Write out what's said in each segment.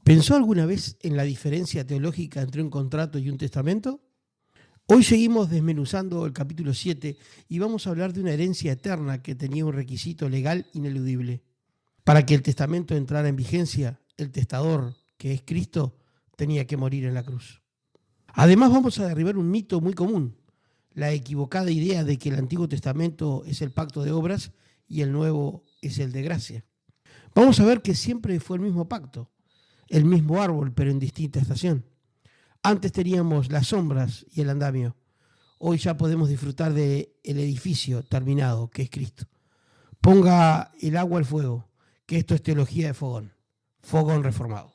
¿Pensó alguna vez en la diferencia teológica entre un contrato y un testamento? Hoy seguimos desmenuzando el capítulo 7 y vamos a hablar de una herencia eterna que tenía un requisito legal ineludible. Para que el testamento entrara en vigencia, el testador, que es Cristo, tenía que morir en la cruz. Además, vamos a derribar un mito muy común, la equivocada idea de que el Antiguo Testamento es el pacto de obras y el Nuevo es el de gracia. Vamos a ver que siempre fue el mismo pacto, el mismo árbol, pero en distinta estación. Antes teníamos las sombras y el andamio. Hoy ya podemos disfrutar del edificio terminado, que es Cristo. Ponga el agua al fuego, que esto es teología de fogón. Fogón reformado.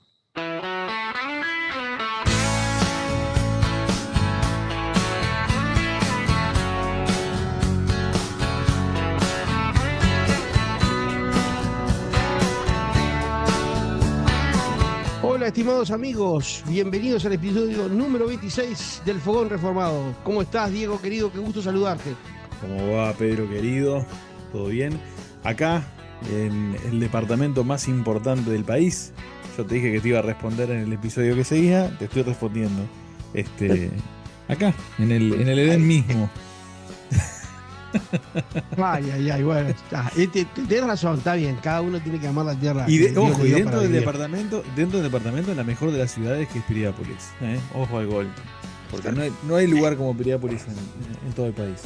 Hola, estimados amigos, bienvenidos al episodio número 26 del Fogón Reformado. ¿Cómo estás, Diego, querido? Qué gusto saludarte. ¿Cómo va, Pedro, querido? ¿Todo bien? Acá, en el departamento más importante del país, yo te dije que te iba a responder en el episodio que seguía, te estoy respondiendo. Acá, en el Edén mismo. Ay, bueno, está. Tienes razón, está bien, cada uno tiene que amar la tierra. Y dentro del departamento, la mejor de las ciudades, que es Piriápolis. Ojo al gol. Porque no hay lugar como Piriápolis en todo el país.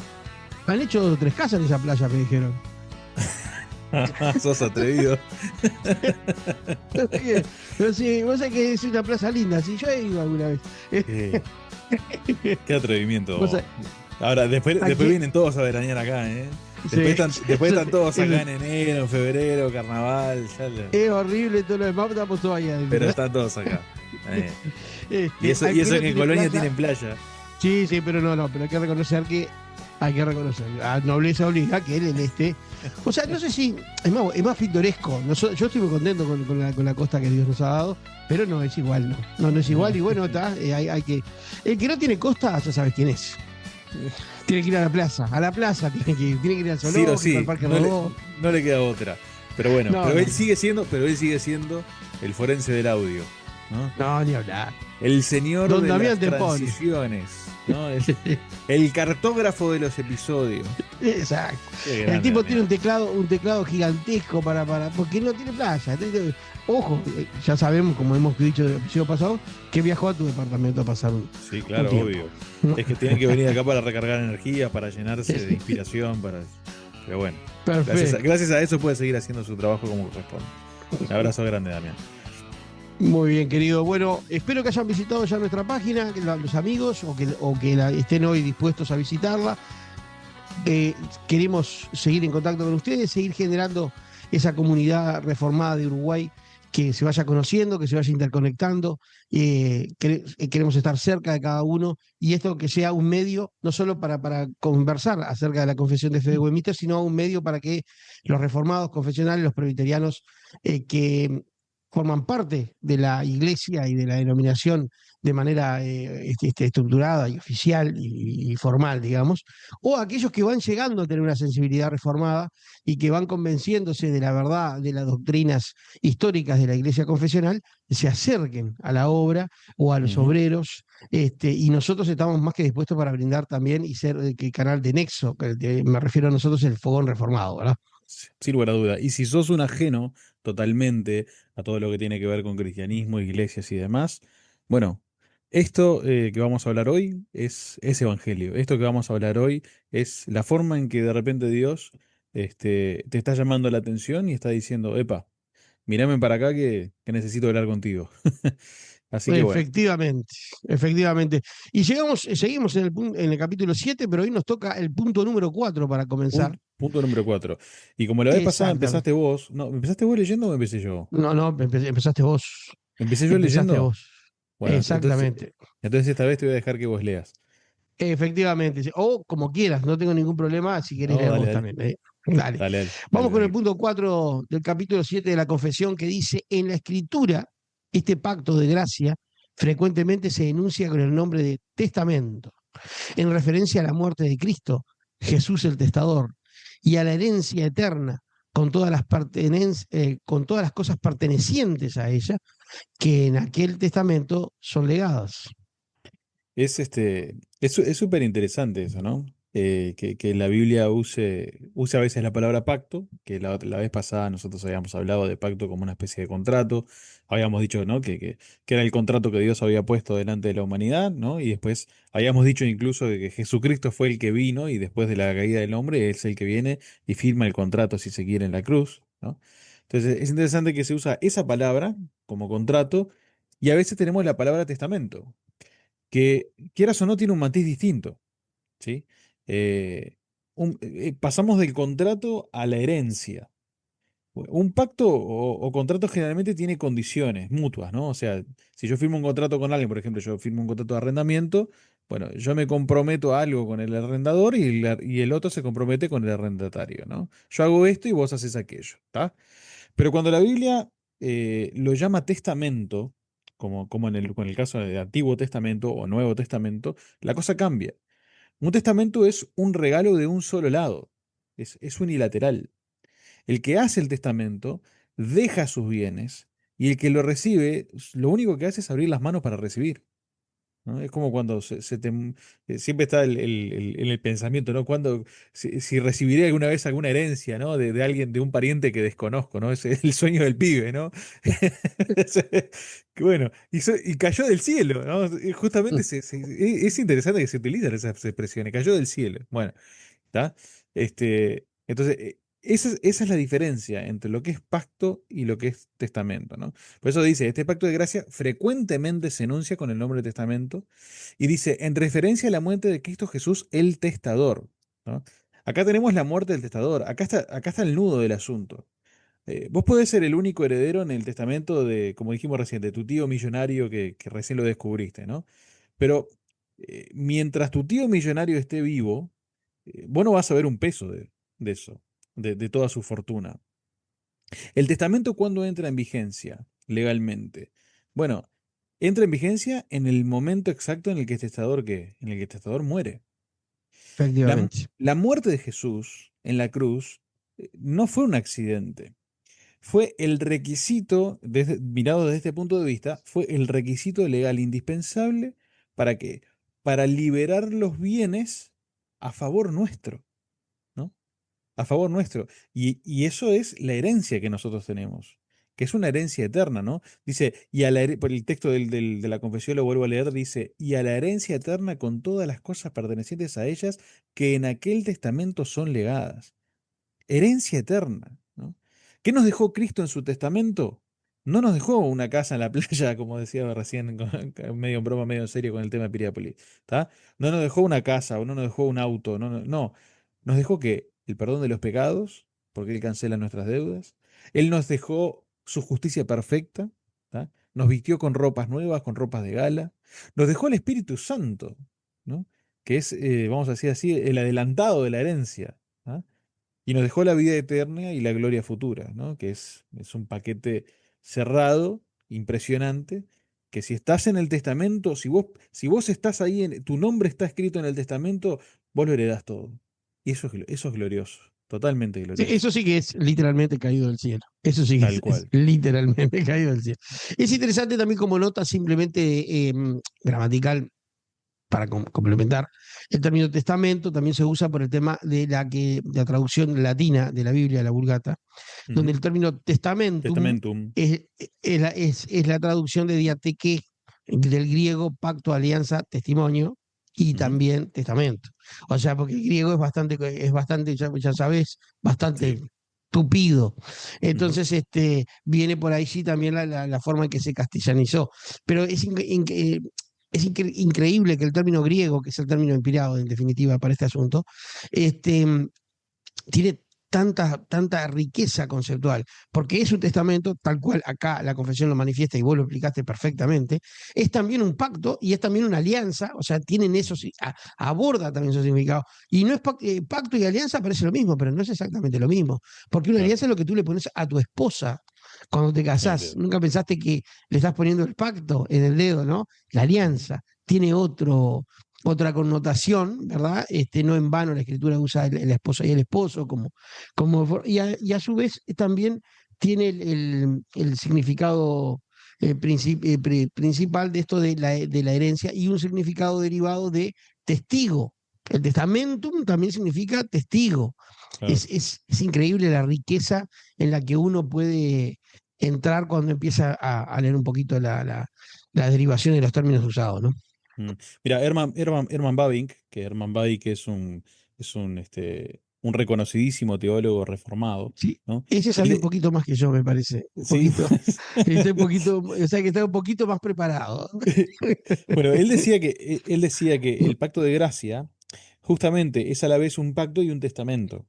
Han hecho 3 casas en esa playa, me dijeron. Sos atrevido. Pero sí, vos sabés que es una plaza linda, sí, yo he ido alguna vez. Qué atrevimiento. Ahora, después Aquí vienen todos a veranear acá, ¿eh? Después están todos acá en enero, en febrero, carnaval. Es horrible todo lo demás, estamos todos ahí adentro. Pero están todos acá. Y eso es que en Colonia tienen playa. Sí, pero pero hay que reconocer que a nobleza obliga que él en este. O sea, no sé si es más pintoresco. Yo estoy muy contento con la costa que Dios nos ha dado, pero no es igual, no es igual. Y bueno, está, hay que. El que no tiene costa, ya sabes quién es. Tiene que ir a la plaza, tiene que ir al zoológico, sí, al Parque Rodó. No le queda otra. Pero bueno, él sigue siendo el forense del audio, ¿no? No, ni hablar. El señor Don de Damián las transiciones, ¿no? El cartógrafo de los episodios. Exacto. El tipo tiene un teclado gigantesco porque no tiene playa. Ojo, ya sabemos, como hemos dicho en el episodio pasado, que viajó a tu departamento a pasar Sí, claro, obvio. Es que tienen que venir acá para recargar energía, para llenarse de inspiración, pero bueno. Gracias a eso puede seguir haciendo su trabajo como corresponde. Un abrazo grande, Damián. Muy bien, querido. Bueno, espero que hayan visitado ya nuestra página, los amigos, o que estén hoy dispuestos a visitarla. Queremos seguir en contacto con ustedes, seguir generando esa comunidad reformada de Uruguay, que se vaya conociendo, que se vaya interconectando. Queremos estar cerca de cada uno, y esto que sea un medio no solo para conversar acerca de la confesión de fe de Westminster, sino un medio para que los reformados confesionales, los presbiterianos que forman parte de la iglesia y de la denominación de manera estructurada y oficial y formal, digamos, o aquellos que van llegando a tener una sensibilidad reformada y que van convenciéndose de la verdad de las doctrinas históricas de la iglesia confesional, se acerquen a la obra o a los obreros, y nosotros estamos más que dispuestos para brindar también y ser el canal de nexo, me refiero a nosotros, el fogón reformado, ¿verdad? Sin lugar a duda. Y si sos un ajeno totalmente a todo lo que tiene que ver con cristianismo, iglesias y demás, bueno, esto que vamos a hablar hoy es evangelio. Esto que vamos a hablar hoy es la forma en que de repente Dios te está llamando la atención y está diciendo, epa, mírame para acá que necesito hablar contigo. Así que bueno. Efectivamente. Y seguimos en el capítulo 7, pero hoy nos toca el punto número 4 para comenzar. Punto número 4. Y como la vez pasada empezaste vos, ¿no? ¿Empezaste vos leyendo o empecé yo? No, empezaste vos. ¿Empecé yo leyendo? Vos. Bueno, exactamente. Entonces esta vez te voy a dejar que vos leas. Efectivamente. O como quieras, no tengo ningún problema si querés leer vos también. Dale. Vamos con el punto 4 del capítulo 7 de la confesión, que dice: en la escritura, este pacto de gracia frecuentemente se enuncia con el nombre de testamento, en referencia a la muerte de Cristo, Jesús el testador, y a la herencia eterna con todas las cosas pertenecientes a ella, que en aquel testamento son legadas. Es súper interesante eso, ¿no? Que la Biblia use a veces la palabra pacto, que la vez pasada nosotros habíamos hablado de pacto como una especie de contrato, habíamos dicho, ¿no? Que era el contrato que Dios había puesto delante de la humanidad, ¿no? Y después habíamos dicho incluso de que Jesucristo fue el que vino y después de la caída del hombre es el que viene y firma el contrato, si se quiere, en la cruz, ¿no? Entonces es interesante que se usa esa palabra como contrato y a veces tenemos la palabra testamento que quieras o no tiene un matiz distinto, ¿sí? Eh, pasamos del contrato a la herencia. Un pacto o contrato generalmente tiene condiciones mutuas, ¿no? O sea, si yo firmo un contrato con alguien, por ejemplo, yo firmo un contrato de arrendamiento, bueno, yo me comprometo a algo con el arrendador y el otro se compromete con el arrendatario, ¿no? Yo hago esto y vos haces aquello, ¿está? Pero cuando la Biblia lo llama testamento, como con el caso del Antiguo Testamento o Nuevo Testamento, la cosa cambia. Un testamento es un regalo de un solo lado, es unilateral. El que hace el testamento deja sus bienes y el que lo recibe, lo único que hace es abrir las manos para recibir. ¿No? Es como cuando siempre está en el pensamiento, ¿no? Cuando, si recibiré alguna vez alguna herencia, ¿no? De alguien, de un pariente que desconozco, ¿no? Ese es el sueño del pibe, ¿no? Que bueno, y cayó del cielo, ¿no? Y justamente es interesante que se utilizan esas expresiones, cayó del cielo. Bueno, ¿está? Entonces, esa es la diferencia entre lo que es pacto y lo que es testamento, ¿no? Por eso dice, este pacto de gracia frecuentemente se enuncia con el nombre de testamento y dice, en referencia a la muerte de Cristo Jesús, el testador, ¿no? Acá tenemos la muerte del testador, acá está el nudo del asunto. Vos podés ser el único heredero en el testamento de, como dijimos recién, de tu tío millonario que recién lo descubriste, ¿no? Pero mientras tu tío millonario esté vivo, vos no vas a ver un peso de eso, de toda su fortuna. ¿El testamento cuándo entra en vigencia legalmente? Bueno, entra en vigencia en el momento exacto en el que el testador, ¿qué? En el que el testador muere. La, Efectivamente. la muerte de Jesús en la cruz no fue un accidente. Fue el requisito, mirado desde este punto de vista, fue el requisito legal indispensable para que, para liberar los bienes a favor nuestro, ¿no? A favor nuestro. Y eso es la herencia que nosotros tenemos, que es una herencia eterna, ¿no? Dice, por el texto de la confesión lo vuelvo a leer, dice, y a la herencia eterna con todas las cosas pertenecientes a ellas que en aquel testamento son legadas. Herencia eterna, ¿no? ¿Qué nos dejó Cristo en su testamento? No nos dejó una casa en la playa, como decía recién, medio en broma, medio en serio con el tema de Piriápolis, ¿tá? No nos dejó una casa o no nos dejó un auto, no. Nos dejó que el perdón de los pecados, porque Él cancela nuestras deudas. Él nos dejó su justicia perfecta, ¿tá? Nos vistió con ropas nuevas, con ropas de gala. Nos dejó el Espíritu Santo, ¿no? Que es, vamos a decir así, el adelantado de la herencia. ¿Ah? Y nos dejó la vida eterna y la gloria futura, ¿no? Que es un paquete cerrado, impresionante, que si estás en el testamento, si vos estás ahí, tu nombre está escrito en el testamento, vos lo heredás todo. Y eso es glorioso, totalmente Sí, glorioso, eso sí que es literalmente caído del cielo. Eso sí que tal es cual. literalmente caído del cielo. Es interesante también como nota simplemente gramatical para complementar. El término testamento también se usa por el tema de la traducción latina de la Biblia, la Vulgata, donde Ujú. el término testamentum Testamentum, es la traducción de diateque del griego pacto, alianza, testimonio y ujú. también testamento. O sea, porque el griego es bastante, ya sabes, bastante Sí. tupido. Ujú. Entonces, viene por ahí sí también la forma en que se castellanizó. Pero es increíble que el término griego, que es el término inspirado en definitiva para este asunto, este, tiene tanta riqueza conceptual, porque es un testamento, tal cual acá la confesión lo manifiesta y vos lo explicaste perfectamente, es también un pacto y es también una alianza, o sea, tienen eso, aborda también su significado. Y no es pacto y alianza parece lo mismo, pero no es exactamente lo mismo, porque una Claro, alianza es lo que tú le pones a tu esposa cuando te en el casás. dedo. Nunca pensaste que le estás poniendo el pacto en el dedo, ¿no? La Ujú. alianza tiene otra connotación, ¿verdad? No en vano la escritura usa la esposa y el esposo y a su vez también tiene el significado principal de esto de la herencia y un significado derivado de testigo. El testamentum también significa testigo. Claro. Es increíble la riqueza en la que uno puede entrar cuando empieza a leer un poquito la derivación de los términos usados, ¿no? Mm. Mira, Herman Bavinck, que Herman Bavinck un reconocidísimo teólogo reformado, Sí, ¿no? ese Él sabe un de- poquito más que yo, me parece. Un sí, poquito. Está un poquito, o sea que está un poquito más preparado. bueno, él decía que el pacto de gracia justamente es a la vez un pacto y un testamento.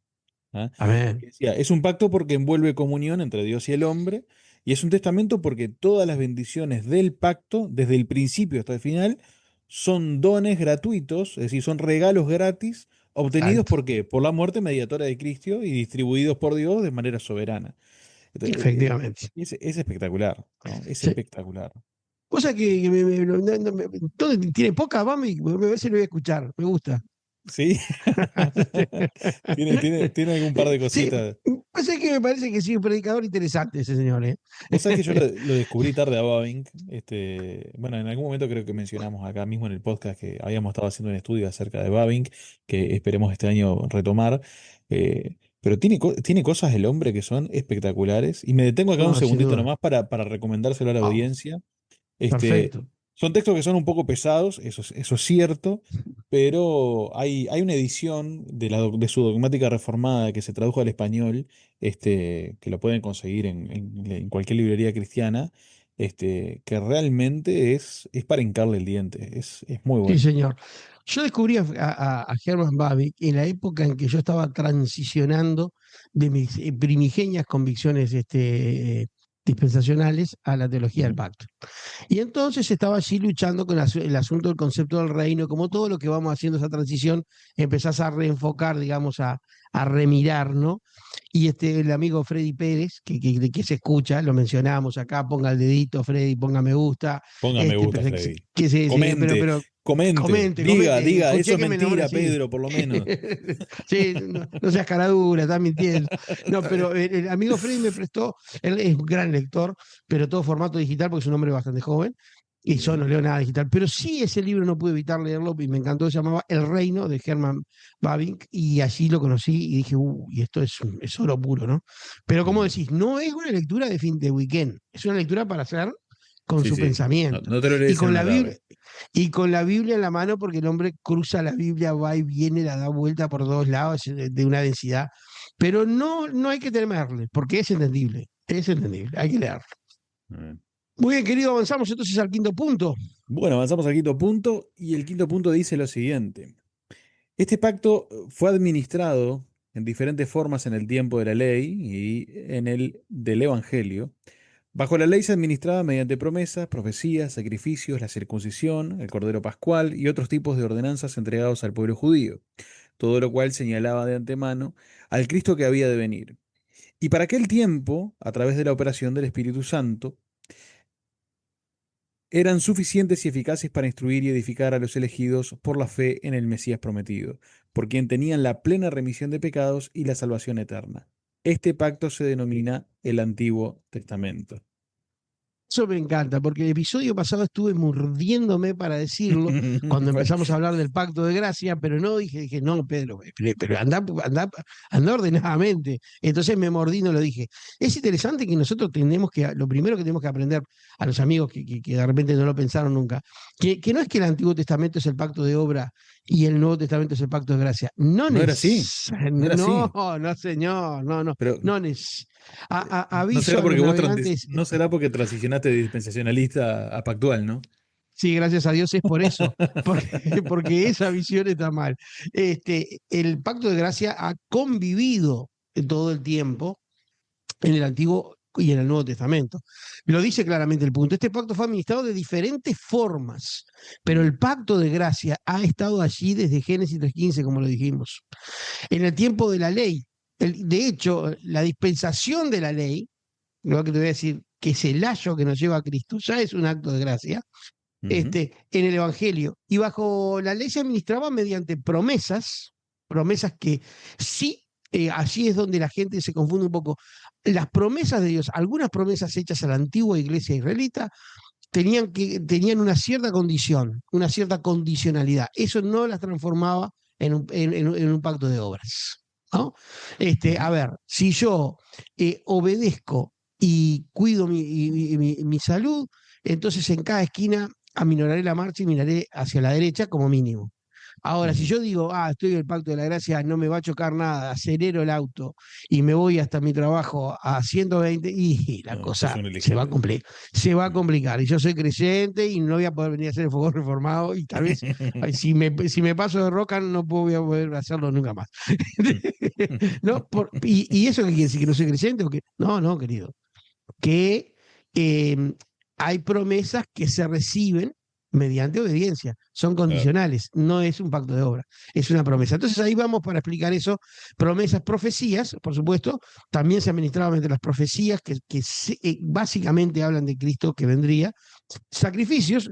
¿Ah? Amén. Porque decía, es un pacto porque envuelve comunión entre Dios y el hombre, y es un testamento porque todas las bendiciones del pacto, desde el principio hasta el final, son dones gratuitos, es decir, son regalos gratis, obtenidos Exacto. ¿por qué? Por la muerte mediadora de Cristo y distribuidos por Dios de manera soberana. Entonces, Efectivamente. es espectacular, ¿no? Es Sí. espectacular. Cosa que todo tiene poca, vamos, me parece que lo voy a escuchar. Me gusta. ¿Sí? Tiene algún par de Sí, cositas. pues es que me parece que sí, un predicador interesante ese señor, ¿eh? Vos sabés que yo lo descubrí tarde a Bavinck. Bueno, en algún momento creo que mencionamos acá mismo en el podcast que habíamos estado haciendo un estudio acerca de Bavinck, que esperemos este año retomar. Pero tiene cosas el hombre que son espectaculares. Y me detengo acá un No, sin segundito duda. nomás para recomendárselo a la Oh, audiencia. Este, perfecto. son textos que son un poco pesados, eso es cierto, pero hay una edición de su dogmática reformada que se tradujo al español, que lo pueden conseguir en cualquier librería cristiana, que realmente es para hincarle el diente, es muy Sí, bueno. señor. Yo descubrí a Herman Bavinck en la época en que yo estaba transicionando de mis primigenias convicciones dispensacionales a la teología del Ujú. pacto. Y entonces estaba allí luchando con el asunto del concepto del reino, como todo lo que vamos haciendo esa transición, empezás a reenfocar, digamos, a remirar, ¿no? Y el amigo Freddy Pérez, que se escucha, lo mencionamos acá, ponga el dedito, Freddy, ponga me gusta, Ponga me gusta, pero, Freddy. pero Comente, diga, eso escuché es que me nombre mentira, así. Pedro, por lo menos. Sí, no seas cara dura, estás mintiendo. No, pero el amigo Freddy me prestó, él es un gran lector, pero todo formato digital porque es un hombre bastante joven. Y yo Bien. no leo nada digital, pero sí ese libro no pude evitar leerlo y me encantó, se llamaba El Reino de Herman Bavinck y allí lo conocí y dije, y esto es oro puro, ¿no? Pero como Mm. decís, no es una lectura de fin de weekend, es una lectura para hacer con Sí, su sí. No, pensamiento. no te lo Y lees en con una la Biblia, tarde. y con la Biblia en la mano, porque el hombre cruza la Biblia, va y viene, la da vuelta por dos lados de una densidad. Pero no hay que temerle, porque es entendible, hay que leerlo. Mm. Muy bien, querido, avanzamos entonces al quinto punto. Bueno, avanzamos al quinto punto y el quinto punto dice lo siguiente. Este pacto fue administrado en diferentes formas en el tiempo de la ley y en el del Evangelio. Bajo la ley se administraba mediante promesas, profecías, sacrificios, la circuncisión, el Cordero Pascual y otros tipos de ordenanzas entregados al pueblo judío, todo lo cual señalaba de antemano al Cristo que había de venir. Y para aquel tiempo, a través de la operación del Espíritu Santo, eran suficientes y eficaces para instruir y edificar a los elegidos por la fe en el Mesías prometido, por quien tenían la plena remisión de pecados y la salvación eterna. Este pacto se denomina el Antiguo Testamento. Eso me encanta, porque el episodio pasado estuve mordiéndome para decirlo cuando Fue- empezamos a hablar del pacto de gracia, pero no dije, no, Pedro, pero anda ordenadamente. Entonces me mordí y no lo dije. Es interesante que nosotros lo primero que tenemos que aprender a los amigos que de repente no lo pensaron nunca, que no es que el Antiguo Testamento es el pacto de obra y el Nuevo Testamento es el pacto de gracia. No era así, no era No, así. no, señor, Pero no. no Aviso será a los porque navegantes. no será porque transicionaste de dispensacionalista a pactual, ¿no? Sí, gracias a Dios es por eso, porque esa visión está mal. El pacto de gracia ha convivido todo el tiempo en el Antiguo y en el Nuevo Testamento. Lo dice claramente el punto. Este pacto fue administrado de diferentes formas, pero Mm, el pacto de gracia ha estado allí desde Génesis 3:15, como lo dijimos. En el tiempo de la ley, de hecho, la dispensación de la ley, lo que te voy a decir, que es el layo que nos lleva a Cristo, ya es un acto de gracia. Ujú. en el Evangelio. Y bajo la ley se administraba mediante promesas, promesas que sí, allí es donde la gente se confunde un poco. Las promesas de Dios, algunas promesas hechas a la antigua iglesia israelita, tenían una cierta condición, una cierta condicionalidad. Eso no las transformaba en un pacto de obras. ¿No? Ujú. A ver, si yo obedezco y cuido mi salud, entonces en cada esquina aminoraré la marcha y miraré hacia la derecha como mínimo. Ahora, si Ujú. yo digo, estoy en el pacto de la gracia, no me va a chocar nada, acelero el auto y me voy hasta mi trabajo a 120, y la No, sos cosa un se va a elegante. cumplir, se va a Ujú. complicar. Y yo soy creyente y no voy a poder venir a hacer el fogón reformado y tal vez, ay, si me paso de roca no voy a poder hacerlo nunca más. ¿No? ¿Y eso qué quiere decir? ¿Que no soy creyente? ¿O que? No, no, querido, que eh, hay promesas que se reciben mediante obediencia, son Claro. condicionales, no es un pacto de obra, es una promesa. Entonces ahí vamos para explicar eso, promesas, profecías, por supuesto, también se administraban entre las profecías básicamente hablan de Cristo que vendría, sacrificios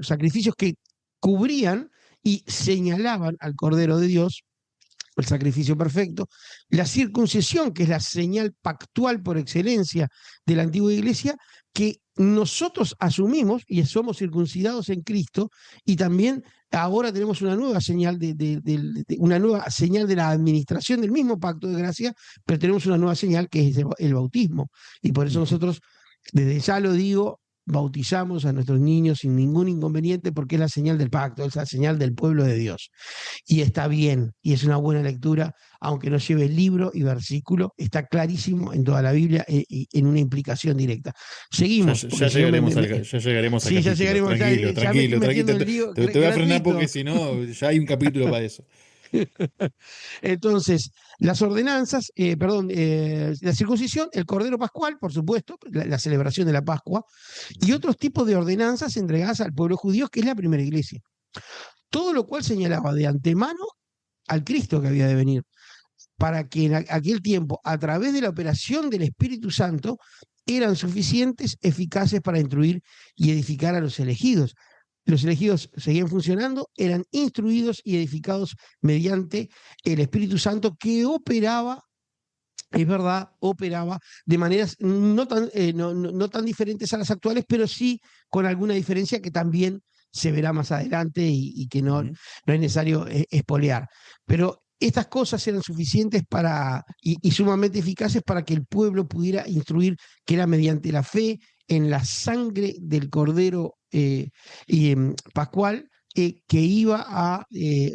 que cubrían y señalaban al Cordero de Dios, el sacrificio perfecto, la circuncisión, que es la señal pactual por excelencia de la antigua iglesia, que nosotros asumimos y somos circuncidados en Cristo, y también ahora tenemos una nueva señal una nueva señal de la administración del mismo pacto de gracia, pero tenemos una nueva señal que es el bautismo. Y por eso Ujú. nosotros, desde ya lo digo, bautizamos a nuestros niños sin ningún inconveniente porque es la señal del pacto, es la señal del pueblo de Dios y está bien, y es una buena lectura, aunque no lleve libro y versículo, está clarísimo en toda la Biblia y en una implicación directa. Ya, Seguimos, porque ya si no llegaremos ya llegaremos al sí, ya capítulo. llegaremos, Tranquilo, ya me estoy tranquilo, metiendo tranquilo. en lío Te voy a frenar porque gratuito. si no, ya hay un capítulo para eso. Entonces, las ordenanzas, perdón, la circuncisión, el Cordero Pascual, por supuesto, la celebración de la Pascua, y Ujú. otros tipos de ordenanzas entregadas al pueblo judío, que es la primera iglesia. Todo lo cual señalaba de antemano al Cristo que había de venir, para que en aquel tiempo, a través de la operación del Espíritu Santo, eran suficientes, eficaces para instruir y edificar a los elegidos. Los elegidos seguían funcionando, eran instruidos y edificados mediante el Espíritu Santo que operaba, es verdad, operaba de maneras no tan diferentes a las actuales, pero sí con alguna diferencia que también se verá más adelante y que Ujú. no es necesario espolear. Pero estas cosas eran suficientes y sumamente eficaces para que el pueblo pudiera instruir que era mediante la fe en la sangre del Cordero Pascual, que iba a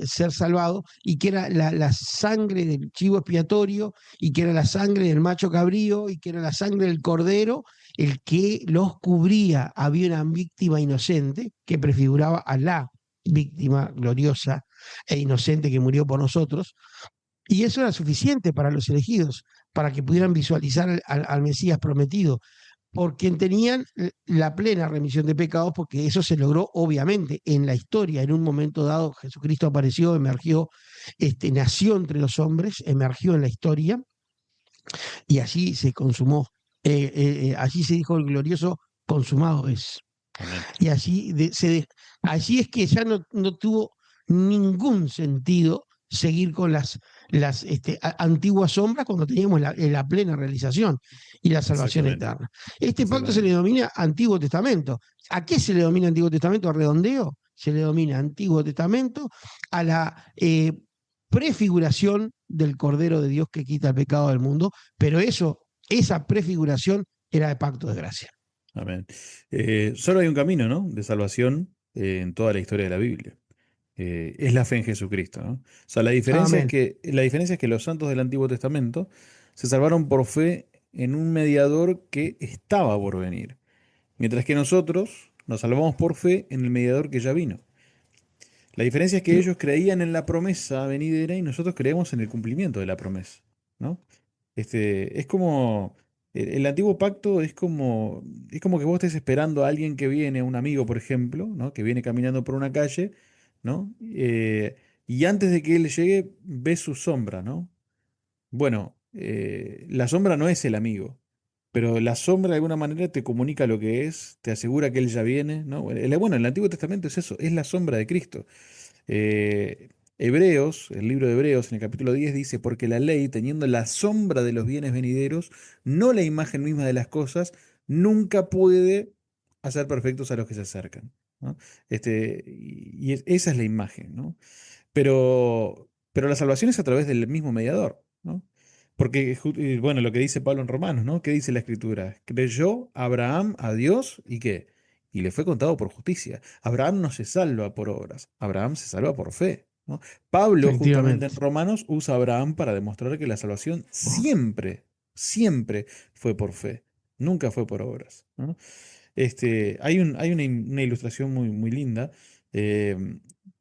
ser salvado y que era la sangre del chivo expiatorio y que era la sangre del macho cabrío y que era la sangre del cordero el que los cubría. Había una víctima inocente que prefiguraba a la víctima gloriosa e inocente que murió por nosotros, y eso era suficiente para los elegidos, para que pudieran visualizar al Mesías prometido, por quien tenían la plena remisión de pecados, porque eso se logró obviamente en la historia. En un momento dado, Jesucristo apareció, emergió, nació entre los hombres, emergió en la historia, y allí se consumó. Allí se dijo el glorioso consumado es. Amén. Y allí es que ya no tuvo ningún sentido seguir con las antiguas sombras cuando teníamos la plena realización y la salvación Exactamente. eterna. Este pacto se le Exactamente. denomina Antiguo Testamento. ¿A qué se le denomina Antiguo Testamento? ¿A redondeo? Se le denomina Antiguo Testamento a la prefiguración del Cordero de Dios que quita el pecado del mundo, pero esa prefiguración era de pacto de gracia. Amén. Solo hay un camino, ¿no? De salvación en toda la historia de la Biblia. Es la fe en Jesucristo, ¿no? O sea, Amén. la diferencia es que los santos del Antiguo Testamento se salvaron por fe en un mediador que estaba por venir, mientras que nosotros nos salvamos por fe en el mediador que ya vino. La diferencia es que ellos creían en la promesa venidera y nosotros creemos en el cumplimiento de la promesa, ¿no? Es como, el antiguo pacto es como que vos estés esperando a alguien que viene, un amigo, por ejemplo, ¿no? Que viene caminando por una calle, ¿no? Y antes de que él llegue, ves su sombra, ¿no? Bueno, la sombra no es el amigo, pero la sombra de alguna manera te comunica lo que es, te asegura que Él ya viene, ¿no? Bueno, el Antiguo Testamento es eso, es la sombra de Cristo. Eh, Hebreos, el libro de Hebreos en el capítulo 10 dice, porque la ley, teniendo la sombra de los bienes venideros, no la imagen misma de las cosas, nunca puede hacer perfectos a los que se acercan, ¿no? Esa es la imagen, ¿no? Pero la salvación es a través del mismo mediador, ¿no? Porque, bueno, lo que dice Pablo en Romanos, ¿no? ¿Qué dice la Escritura? Creyó Abraham a Dios y ¿qué? Y le fue contado por justicia. Abraham no se salva por obras, Abraham se salva por fe, ¿no? Pablo, justamente en Efectivamente. Romanos, usa a Abraham para demostrar que la salvación siempre, siempre fue por fe, nunca fue por obras, ¿no? Hay una ilustración muy, muy linda, eh,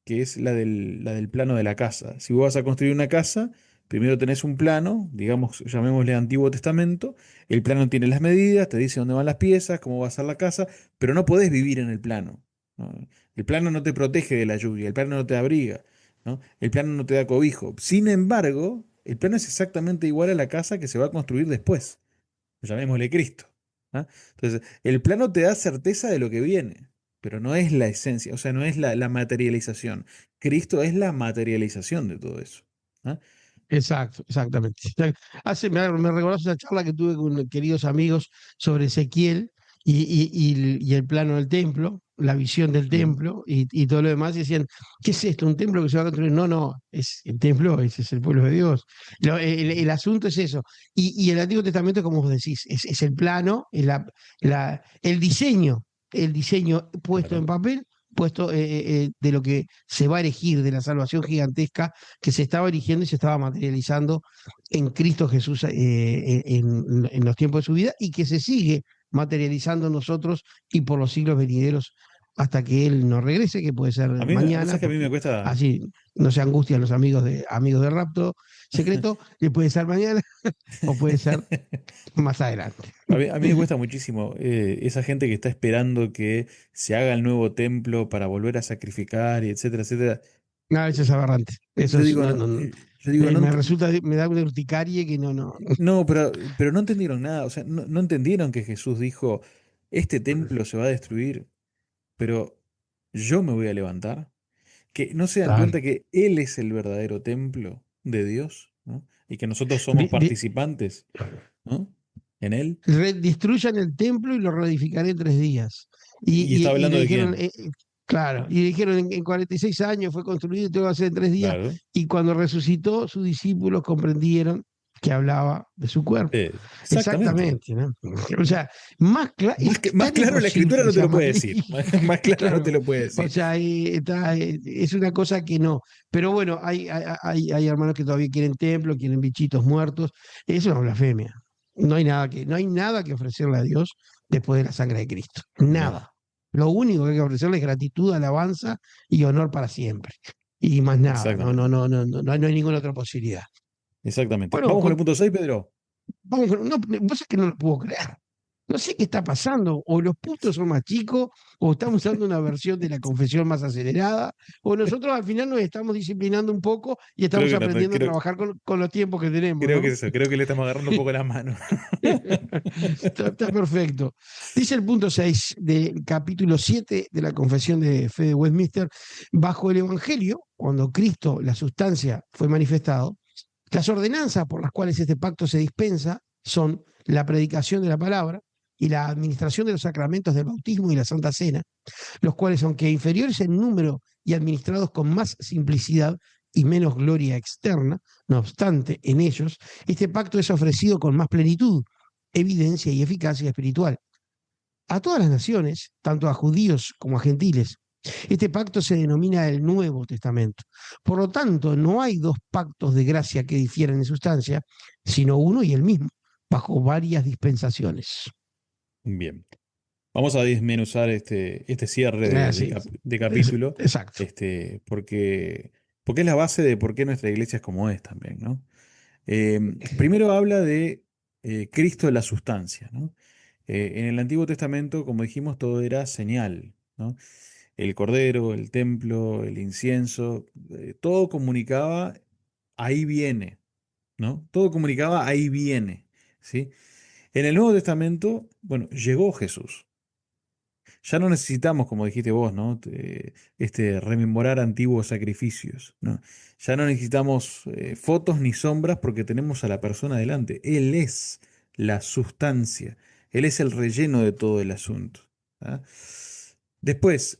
que es la del plano de la casa. Si vos vas a construir una casa, primero tenés un plano, digamos, llamémosle Antiguo Testamento. El plano tiene las medidas, te dice dónde van las piezas, cómo va a ser la casa, pero no podés vivir en el plano, ¿no? El plano no te protege de la lluvia, el plano no te abriga, ¿no? El plano no te da cobijo. Sin embargo, el plano es exactamente igual a la casa que se va a construir después, llamémosle Cristo, ¿ah? Entonces, el plano te da certeza de lo que viene, pero no es la esencia, o sea, no es la materialización. Cristo es la materialización de todo eso, ¿ah? Exacto, exactamente. Me recordás esa charla que tuve con queridos amigos sobre Ezequiel y el plano del templo, la visión del Mm. templo y todo lo demás, y decían, ¿qué es esto? ¿Un templo que se va a construir? No, no, es el templo, ese es el pueblo de Dios. El asunto es eso. Y el Antiguo Testamento, como vos decís, es el plano, el diseño puesto en Claro. papel, puesto de lo que se va a erigir, de la salvación gigantesca que se estaba erigiendo y se estaba materializando en Cristo Jesús en los tiempos de su vida y que se sigue materializando en nosotros y por los siglos venideros hasta que Él nos regrese, que puede ser Vos mañana, sabés que a mí me porque cuesta, así no se angustian los amigos de Rapto secreto, que puede ser mañana o puede ser más adelante. a mí me cuesta muchísimo, esa gente que está esperando que se haga el nuevo templo para volver a sacrificar y etcétera, etcétera. No, eso es aberrante. Eso Yo es, digo, no, no, no. yo digo, no, Me resulta, me da una urticaria que no, no. no, pero no entendieron nada, o sea, no entendieron que Jesús dijo, este templo se va a destruir, pero yo me voy a levantar. Que no se dan Claro. cuenta que Él es el verdadero templo de Dios, ¿no? Y que nosotros somos Di- di- participantes, ¿no? En Él. destruyan el templo y lo reedificaré en 3 días. ¿Y está Y hablando le de dijeron, quién? claro, y le dijeron en 46 años fue construido y todo va a ser en 3 días. Claro. Y cuando resucitó, sus discípulos comprendieron que hablaba de su cuerpo. Exactamente. Exactamente, ¿no? O sea, más es Más tan claro la escritura imposible que no te sea lo puede decir. Más claro no te claro. lo puede O decir. sea, es una cosa que no. Pero bueno, hay hermanos que todavía quieren templo, quieren bichitos muertos. Es una blasfemia. No hay nada que ofrecerle a Dios después de la sangre de Cristo. No, Nada. Lo único que hay que ofrecerle es gratitud, alabanza y honor para siempre. Y más nada. exactamente. No hay ninguna otra posibilidad. Exactamente. Bueno, Vamos con el punto 6, Pedro. no, vos es que no lo puedo creer. No sé qué está pasando. O los puntos son más chicos, o estamos usando una versión de la confesión más acelerada, o nosotros al final nos estamos disciplinando un poco y Creo estamos que no, aprendiendo a creo, trabajar con los tiempos que tenemos, creo que ¿no? es eso. Creo que le estamos agarrando un poco la mano. Está perfecto. Dice el punto 6 del capítulo 7 de la Confesión de Fe de Westminster, bajo el Evangelio, cuando Cristo, la sustancia, fue manifestado, las ordenanzas por las cuales este pacto se dispensa son la predicación de la palabra y la administración de los sacramentos del bautismo y la Santa Cena, los cuales, aunque inferiores en número y administrados con más simplicidad y menos gloria externa, no obstante, en ellos, este pacto es ofrecido con más plenitud, evidencia y eficacia espiritual. A todas las naciones, tanto a judíos como a gentiles, este pacto se denomina el Nuevo Testamento. Por lo tanto, no hay dos pactos de gracia que difieran en sustancia, sino uno y el mismo, bajo varias dispensaciones. Bien. Vamos a desmenuzar este cierre Sí, de capítulo, exacto. porque es la base de por qué nuestra iglesia es como es también, ¿no? Primero habla de Cristo la sustancia, ¿no? En el Antiguo Testamento, como dijimos, todo era señal, ¿no? El cordero, el templo, el incienso, todo comunicaba, ahí viene, ¿no? Todo comunicaba, ahí viene, ¿sí? En el Nuevo Testamento, bueno, llegó Jesús. Ya no necesitamos, como dijiste vos, ¿no? Rememorar antiguos sacrificios, ¿no? Ya no necesitamos fotos ni sombras porque tenemos a la persona delante. Él es la sustancia. Él es el relleno de todo el asunto. ¿Ah? Después,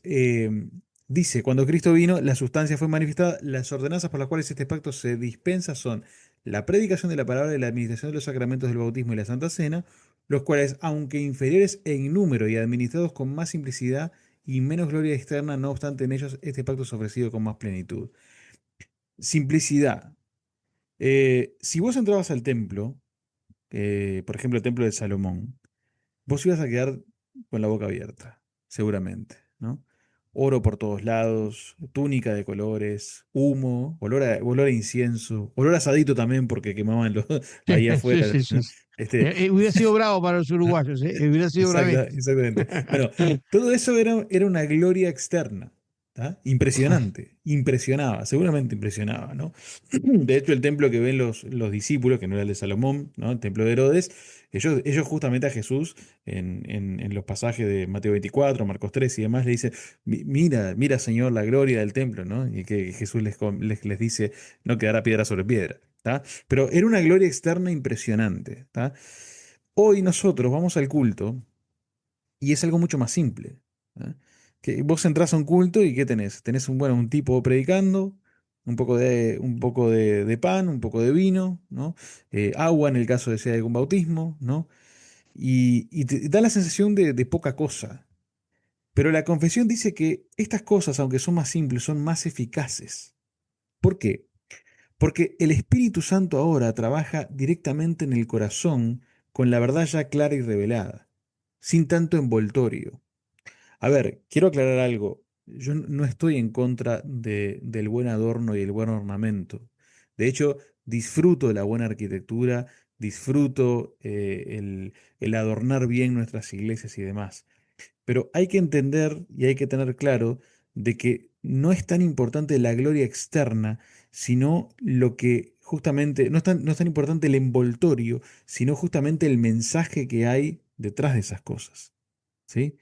dice, cuando Cristo vino, la sustancia fue manifestada. Las ordenanzas por las cuales este pacto se dispensa son la predicación de la palabra y la administración de los sacramentos del bautismo y la Santa Cena, los cuales, aunque inferiores en número y administrados con más simplicidad y menos gloria externa, no obstante en ellos este pacto es ofrecido con más plenitud. Simplicidad. Si vos entrabas al templo, por ejemplo el templo de Salomón, vos ibas a quedar con la boca abierta, seguramente, ¿no? Oro por todos lados, túnica de colores, humo, olor a incienso, olor a asadito también porque quemaban ahí Sí, afuera, sí, sí, ¿no? sí. Este, Hubiera sido bravo para los uruguayos, hubiera sido bravísimo. Exactamente. Bueno, todo eso era una gloria externa. ¿Tá? Impresionante, impresionaba, seguramente impresionaba, ¿no? De hecho, el templo que ven los discípulos, que no era el de Salomón, ¿no? El templo de Herodes, ellos justamente a Jesús, en los pasajes de Mateo 24, Marcos 3 y demás, le dice, Mira, mira, Señor, la gloria del templo", ¿no? Y que Jesús les dice, no quedará piedra sobre piedra, ¿tá? Pero era una gloria externa impresionante, ¿tá? Hoy nosotros vamos al culto y es algo mucho más simple. ¿Ah? Que vos entrás a un culto y ¿qué tenés? Tenés un tipo predicando, un poco de pan, un poco de vino, ¿no? Agua en el caso de sea algún bautismo, ¿no? Y te da la sensación de poca cosa. Pero la confesión dice que estas cosas, aunque son más simples, son más eficaces. ¿Por qué? Porque el Espíritu Santo ahora trabaja directamente en el corazón con la verdad ya clara y revelada, sin tanto envoltorio. A ver, quiero aclarar algo. Yo no estoy en contra del buen adorno y el buen ornamento. De hecho, disfruto de la buena arquitectura, disfruto el adornar bien nuestras iglesias y demás. Pero hay que entender y hay que tener claro de que no es tan importante la gloria externa, sino lo que justamente, no es tan importante el envoltorio, sino justamente el mensaje que hay detrás de esas cosas. ¿Sí?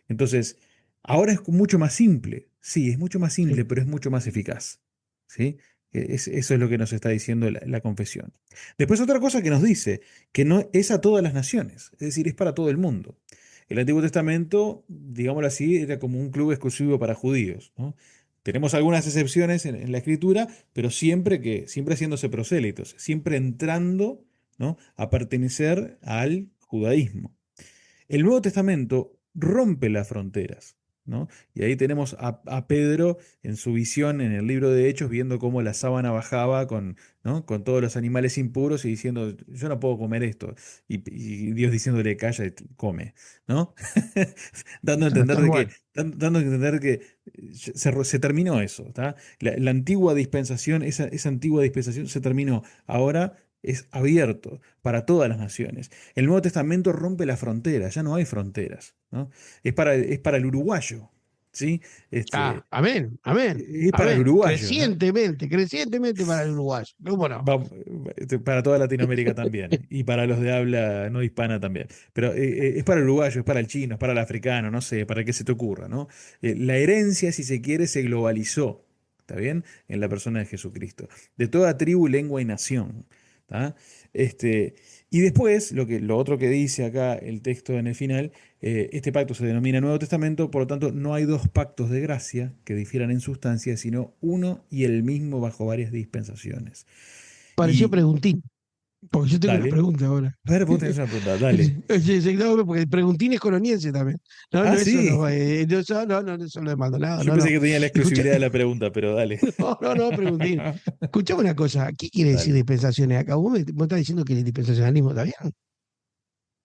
Entonces, ahora es mucho más simple. Sí, es mucho más simple, Sí. pero es mucho más eficaz. ¿Sí? Eso es lo que nos está diciendo la confesión. Después otra cosa que nos dice, que no es a todas las naciones, es decir, es para todo el mundo. El Antiguo Testamento, digámoslo así, era como un club exclusivo para judíos, ¿no? Tenemos algunas excepciones en la escritura, pero siempre haciéndose prosélitos, siempre entrando, ¿no? A pertenecer al judaísmo. El Nuevo Testamento rompe las fronteras, ¿no? Y ahí tenemos a Pedro en su visión en el libro de Hechos, viendo cómo la sábana bajaba ¿no? Con todos los animales impuros y diciendo, yo no puedo comer esto. Y Dios diciéndole, calla, y come, ¿no? Dando a entender Tal de que, cual. dando a entender que se terminó eso, ¿tá? La antigua dispensación, esa antigua dispensación se terminó. Ahora es abierto para todas las naciones. El Nuevo Testamento rompe las fronteras, ya no hay fronteras, ¿no? Es para el uruguayo, ¿sí? Ah, Este, amén, amén, es para el amén. uruguayo, ¿no? Crecientemente para el uruguayo. ¿Cómo no? Va- para toda Latinoamérica también, y para los de habla no hispana también. Pero es para el uruguayo, es para el chino, es para el africano, no sé, para que se te ocurra, ¿no? La herencia, si se quiere, se globalizó, ¿está bien? En la persona de Jesucristo, de toda tribu, lengua y nación. ¿Tá? Este, y después, lo otro que dice acá el texto en el final, este pacto se denomina Nuevo Testamento, por lo tanto, no hay dos pactos de gracia que difieran en sustancia, sino uno y el mismo bajo varias dispensaciones. Pareció Y preguntín, porque yo tengo una dale. pregunta ahora. A ver, vos tenés una pregunta, dale. Sí, sí, no, porque el preguntín es coloniense también. No, Ah, no, eso sí. no, no, eso no es Maldonado, Yo no, pensé no. que tenía la Escucha, exclusividad de la pregunta, pero dale. no, preguntín. Escuchame una cosa, ¿qué quiere decir Dale. dispensaciones acá? ¿Vos estás diciendo que el dispensacionalismo está bien?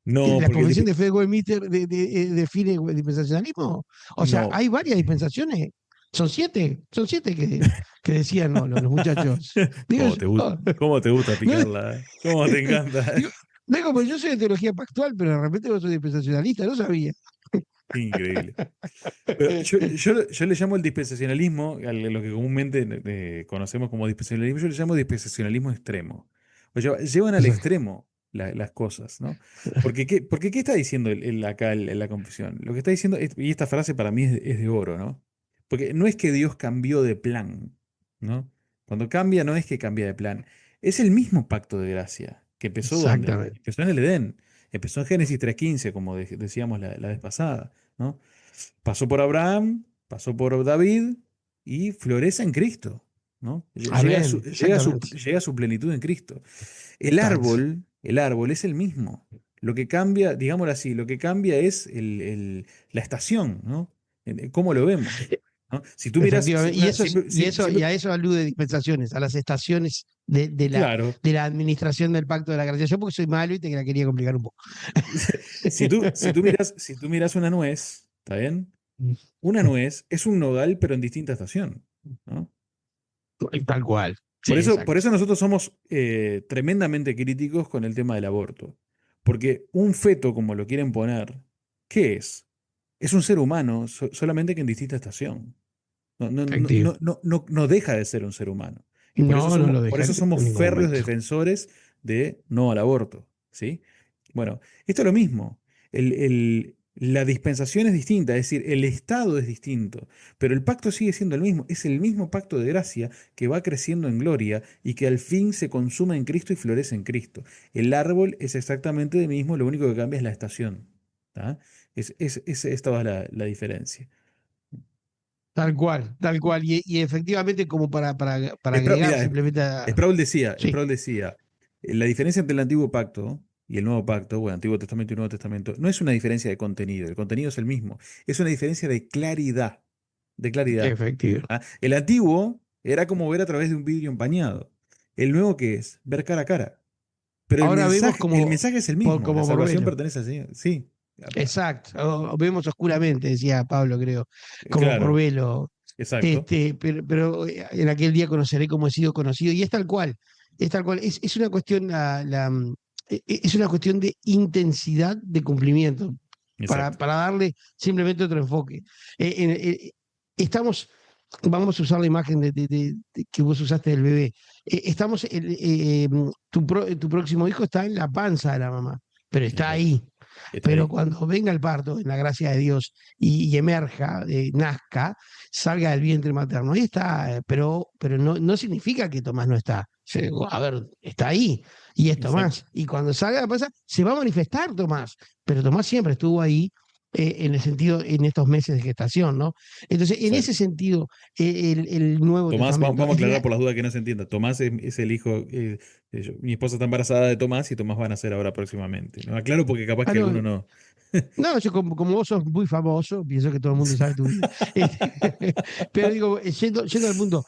No, ¿La porque Confesión de Fe de Westminster define el dispensacionalismo? O sea, no. hay varias dispensaciones. Son siete que decían los muchachos. Digo ¿Cómo yo, te gusta, cómo te gusta no, picarla? ¿Cómo te encanta? digo, digo, pues yo soy de teología pactual, pero de repente vos sos dispensacionalista, no sabía. Increíble. Pero yo le llamo el dispensacionalismo, a lo que comúnmente conocemos como dispensacionalismo, yo le llamo dispensacionalismo extremo. O sea, llevan al extremo. las cosas, ¿no? Porque ¿qué está diciendo acá la confesión? Lo que está diciendo, y esta frase para mí es de oro, ¿no? Porque no es que Dios cambió de plan, ¿no? Cuando cambia no es que cambia de plan, es el mismo pacto de gracia que empezó ¿dónde? Exactamente. Empezó en el Edén, empezó en Génesis 3:15, como decíamos la vez pasada, ¿no? Pasó por Abraham, pasó por David y florece en Cristo, ¿no? Amén, exactamente. Llega a su plenitud en Cristo. Exacto. El árbol es el mismo. Lo que cambia, digámoslo así, lo que cambia es la estación, ¿no? ¿Cómo lo vemos? ¿No? Si tú miras, Efectivamente. Y eso, y siempre, a eso alude dispensaciones, a las estaciones claro, de la administración del pacto de la gracia. Yo porque soy malo y te la quería complicar un poco. si tú miras una nuez, ¿está bien? Una nuez es un nodal, pero en distinta estación, ¿no? Tal cual. Sí, Por exacto. eso nosotros somos tremendamente críticos con el tema del aborto. Porque un feto, como lo quieren poner, ¿qué es? Es un ser humano, solamente que en distinta estación. Efectivo. No deja de ser un ser humano. Y No, no lo por deja eso en somos ningún férreos momento. defensores de no al aborto. ¿Sí? Bueno, esto es lo mismo. La dispensación es distinta, es decir, el estado es distinto, pero el pacto sigue siendo el mismo. Es el mismo pacto de gracia que va creciendo en gloria y que al fin se consuma en Cristo y florece en Cristo. El árbol es exactamente el mismo, lo único que cambia es la estación. ¿Tá? Esta va la diferencia. Tal cual, tal cual. Y efectivamente, como para agregar Mira, simplemente sí, Sproul decía, la diferencia entre el antiguo pacto y el nuevo pacto, bueno, Antiguo Testamento y Nuevo Testamento, no es una diferencia de contenido, el contenido es el mismo, es una diferencia de claridad, de claridad. efectivo. ¿Ah? El antiguo era como ver a través de un vidrio empañado. El nuevo, ¿qué es? Ver cara a cara. Pero Ahora vemos el mensaje es el mismo, la como por salvación velo. pertenece al Señor. Sí, Exacto. O vemos oscuramente, decía Pablo, creo, como por claro, velo. exacto. Pero en aquel día conoceré como he sido conocido. Y es tal cual. Es tal cual. Es una cuestión, es una cuestión de intensidad de cumplimiento. Exacto. Para darle simplemente otro enfoque. Estamos, vamos a usar la imagen que vos usaste del bebé. Estamos, tu próximo hijo está en la panza de la mamá, pero está Exacto. ahí. Está Pero ahí. cuando venga el parto, en la gracia de Dios, y emerja, nazca, salga del vientre materno, ahí está, pero no, no significa que Tomás no está. A ver, está ahí, y es Exacto. Tomás. Y cuando salga la panza, se va a manifestar Tomás, pero Tomás siempre estuvo ahí. En el sentido, en estos meses de gestación, ¿no? Entonces, en ese Exacto. sentido, el Nuevo Tomás, Testamento vamos a es aclarar la, por las dudas que no se entienda. Tomás es el hijo, mi esposa está embarazada de Tomás y Tomás va a nacer ahora próximamente. No aclaro porque capaz ah, que no, alguno no. no, yo como vos sos muy famoso, pienso que todo el mundo sabe tu vida. Pero digo, yendo al punto,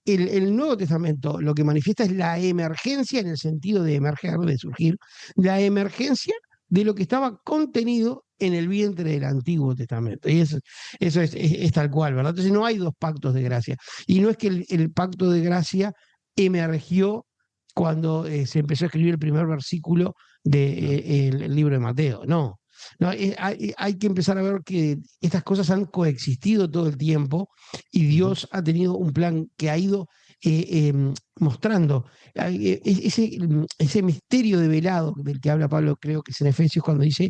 el Nuevo Testamento lo que manifiesta es la emergencia en el sentido de emerger, de surgir, la emergencia de lo que estaba contenido en el vientre del Antiguo Testamento. Y eso es tal cual, ¿verdad? Entonces no hay dos pactos de gracia. Y no es que el pacto de gracia emergió cuando se empezó a escribir el primer versículo No, del libro de Mateo, no. No, hay que empezar a ver que estas cosas han coexistido todo el tiempo y ujú, Dios ha tenido un plan que ha ido mostrando ese misterio de velado del que habla Pablo, creo que es en Efesios, cuando dice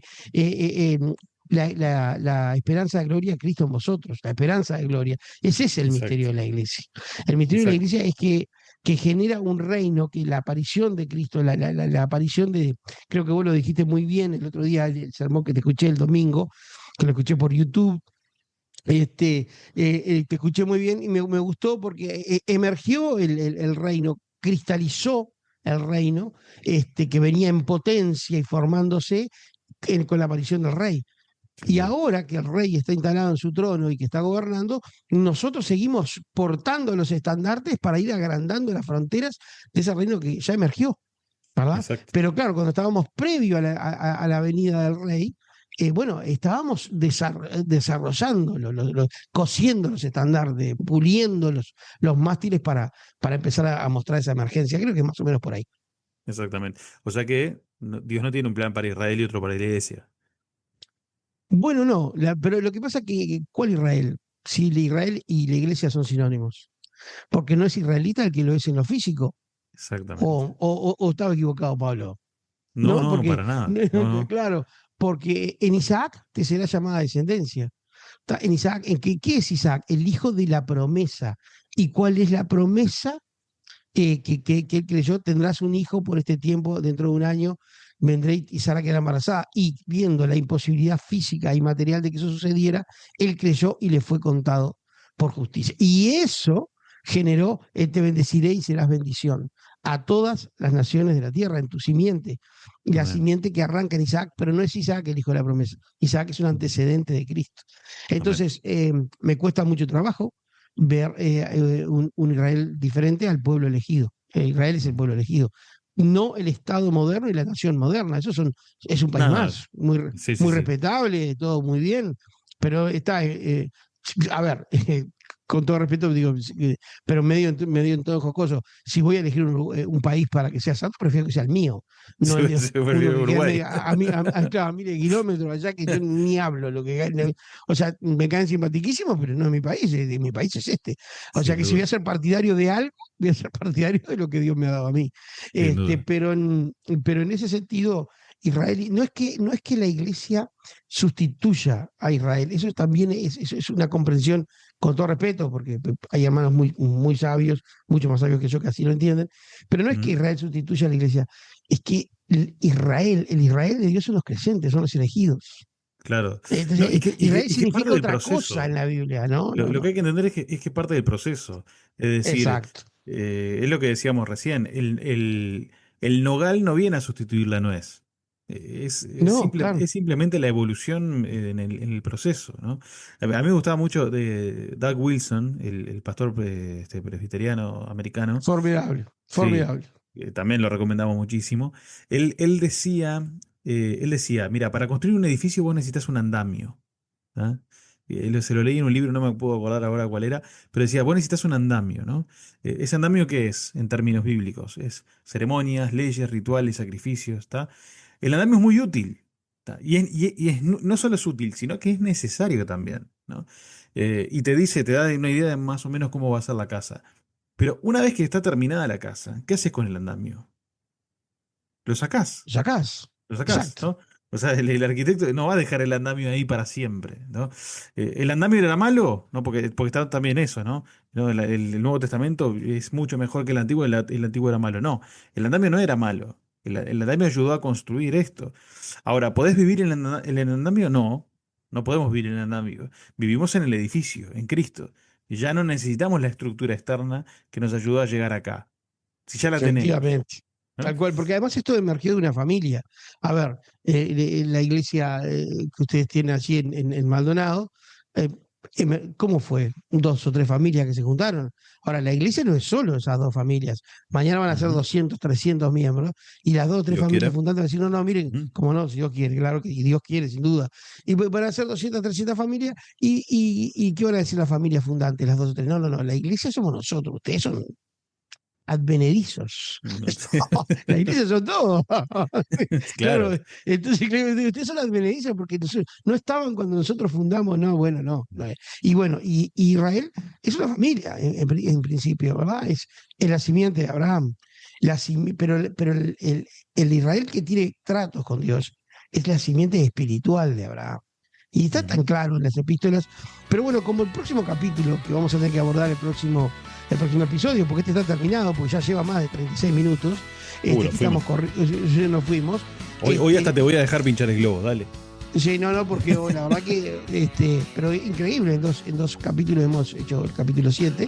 la esperanza de gloria, Cristo en vosotros, la esperanza de gloria. Ese es el misterio exacto, de la iglesia. El misterio de la exacto. iglesia es que genera un reino, que la aparición de Cristo, la aparición de, creo que vos lo dijiste muy bien el otro día, el sermón que te escuché el domingo, que lo escuché por YouTube, que escuché muy bien y me gustó porque emergió el reino, cristalizó el reino, que venía en potencia y formándose con la aparición del rey. Sin Y duda. ahora que el rey está instalado en su trono y que está gobernando, nosotros seguimos portando los estandartes para ir agrandando las fronteras de ese reino que ya emergió, ¿verdad? Exacto. Pero claro, cuando estábamos previo a la venida del rey, bueno, estábamos desarrollando, cosiendo los estandartes, puliendo los mástiles para empezar a mostrar esa emergencia. Creo que es más o menos por ahí. Exactamente. O sea que Dios no tiene un plan para Israel y otro para la iglesia. Bueno, no, pero lo que pasa es que, ¿cuál Israel? Si la Israel y la iglesia son sinónimos. Porque no es israelita el que lo es en lo físico. Exactamente. O estaba equivocado, Pablo. No, ¿no? no, Porque, para nada. No, no. claro, porque en Isaac te será llamada descendencia. En Isaac, ¿qué es Isaac? El hijo de la promesa. ¿Y cuál es la promesa? Que él creyó, tendrás un hijo por este tiempo, dentro de un año, vendré y Sara quedará embarazada. Y viendo la imposibilidad física y material de que eso sucediera, él creyó y le fue contado por justicia. Y eso generó, te bendeciré y serás bendición a todas las naciones de la tierra, en tu simiente. Y la Amén. simiente que arranca en Isaac, pero no es Isaac el hijo de la promesa. Isaac es un antecedente de Cristo. Amén. Entonces, me cuesta mucho trabajo ver un Israel diferente al pueblo elegido. Israel es el pueblo elegido, no el Estado moderno y la nación moderna. Es un país Nada. más, muy, Sí, sí, muy sí. respetable, todo muy bien, pero está, a ver, con todo respeto digo, pero medio en todo jocoso, si voy a elegir un país para que sea santo, prefiero que sea el mío, no el de Se uno volvió que queda Uruguay. medio, claro, a mil kilómetros allá que yo ni hablo lo que o sea, me caen simpatiquísimos, pero no es mi país, mi país es este. O sea Sin que si voy a duda, ser partidario de algo, voy a ser partidario de lo que Dios me ha dado a mí. sin duda. Pero en ese sentido, Israel, no es que la iglesia sustituya a Israel, eso también es una comprensión, con todo respeto, porque hay hermanos muy, muy sabios, mucho más sabios que yo, que así lo entienden, pero no es que Ujú. Israel sustituya a la iglesia, es que el Israel de Dios son los creyentes, son los elegidos. Claro. No, Entonces, Israel y que parte significa del otra cosa en proceso. la Biblia, ¿no? No, Lo no. que hay que entender es que parte del proceso. Es decir, Exacto. es lo que decíamos recién, el nogal no viene a sustituir la nuez. No, claro. Es simplemente la evolución en el proceso, ¿no? A mí me gustaba mucho de Doug Wilson, el pastor presbiteriano americano. Formidable, Sí, formidable. también lo recomendamos muchísimo. Él decía, mira, para construir un edificio vos necesitas un andamio. ¿Ah? Se lo leí en un libro, no me puedo acordar ahora cuál era, pero decía, vos necesitas un andamio, ¿no? ¿Ese andamio qué es en términos bíblicos? Es ceremonias, leyes, rituales, sacrificios, ¿está? El andamio es muy útil, ¿tá? No solo es útil, sino que es necesario también, ¿no? Y te da una idea de más o menos cómo va a ser la casa. Pero una vez que está terminada la casa, ¿qué haces con el andamio? Lo sacás. Sacás. Lo sacás, Exacto. ¿no? O sea, el arquitecto no va a dejar el andamio ahí para siempre, ¿no? ¿El andamio era malo? No, porque está también eso, ¿no? No, el Nuevo Testamento es mucho mejor que el Antiguo, el Antiguo era malo. No, el andamio no era malo. El andamio ayudó a construir esto. Ahora, ¿podés vivir en el andamio? No, no podemos vivir en el andamio. Vivimos en el edificio, en Cristo. Y ya no necesitamos la estructura externa que nos ayudó a llegar acá. Si ya la tenemos, Efectivamente. ¿no? Tal cual, porque además esto emergió de una familia. A ver, la iglesia que ustedes tienen allí en Maldonado, eh, ¿cómo fue? Dos o tres familias que se juntaron. Ahora, la iglesia no es solo esas dos familias. Mañana van a ser Ujú. 200, 300 miembros, y las dos o tres Dios familias quiera. fundantes van a decir, no, no, miren, Ujú. como no, si Dios quiere, claro que y Dios quiere, sin duda. Y van a ser 200, 300 familias, y ¿qué van a decir las familias fundantes, las dos o tres? No, no, no, la iglesia somos nosotros, ustedes son advenedizos. No. La iglesia son todos. Claro. Claro, entonces ustedes son advenedizos porque no estaban cuando nosotros fundamos, no, bueno, no. Y bueno, y Israel es una familia en principio, ¿verdad? Es la simiente de Abraham. Pero el Israel que tiene tratos con Dios es la simiente espiritual de Abraham. Y está tan Ujú. claro en las epístolas. Pero bueno, como el próximo capítulo que vamos a tener que abordar el próximo episodio, porque este está terminado, porque ya lleva más de 36 minutos, Nos que fuimos. nos fuimos. Hoy hasta te voy a dejar pinchar el globo, dale. Sí, no, porque la verdad que, pero increíble, en dos capítulos hemos hecho el capítulo 7.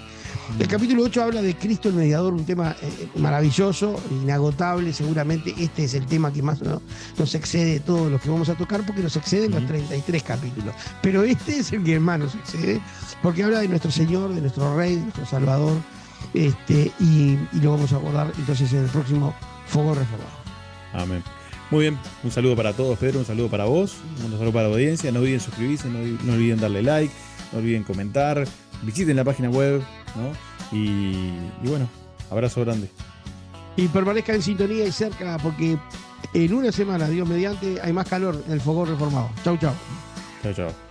El Mm. capítulo 8 habla de Cristo el mediador, un tema maravilloso, inagotable, seguramente este es el tema que más nos excede de todos los que vamos a tocar, porque nos exceden los Ujú. 33 capítulos. Pero este es el que más nos excede, porque habla de nuestro Señor, de nuestro Rey, de nuestro Salvador, y lo vamos a abordar entonces en el próximo Fuego Reformado. Amén. Muy bien, un saludo para todos, Pedro, un saludo para vos, un saludo para la audiencia. No olviden suscribirse, no olviden darle like, no olviden comentar, visiten la página web, ¿no? Y bueno, abrazo grande. Y permanezcan en sintonía y cerca, porque en una semana, Dios mediante, hay más calor en el Fogón Reformado. Chau, chau. Chao, chao.